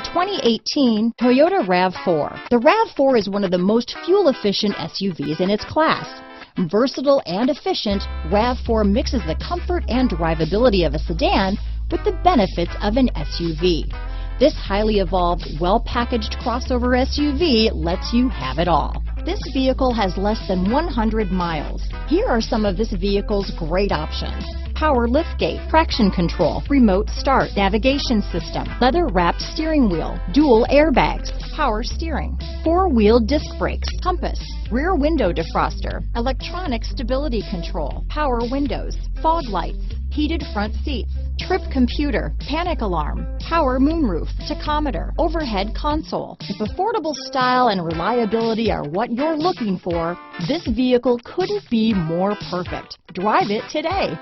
2018 Toyota RAV4. The RAV4 is one of the most fuel-efficient SUVs in its class. Versatile and efficient, RAV4 mixes the comfort and drivability of a sedan with the benefits of an SUV. This highly evolved, well-packaged crossover SUV lets you have it all. This vehicle has less than 100 miles. Here are some of this vehicle's great options: power liftgate, traction control, remote start, navigation system, leather-wrapped steering wheel, dual airbags, power steering, four-wheel disc brakes, compass, rear window defroster, electronic stability control, power windows, fog lights, heated front seats, trip computer, panic alarm, power moonroof, tachometer, overhead console. If affordable style and reliability are what you're looking for, this vehicle couldn't be more perfect. Drive it today.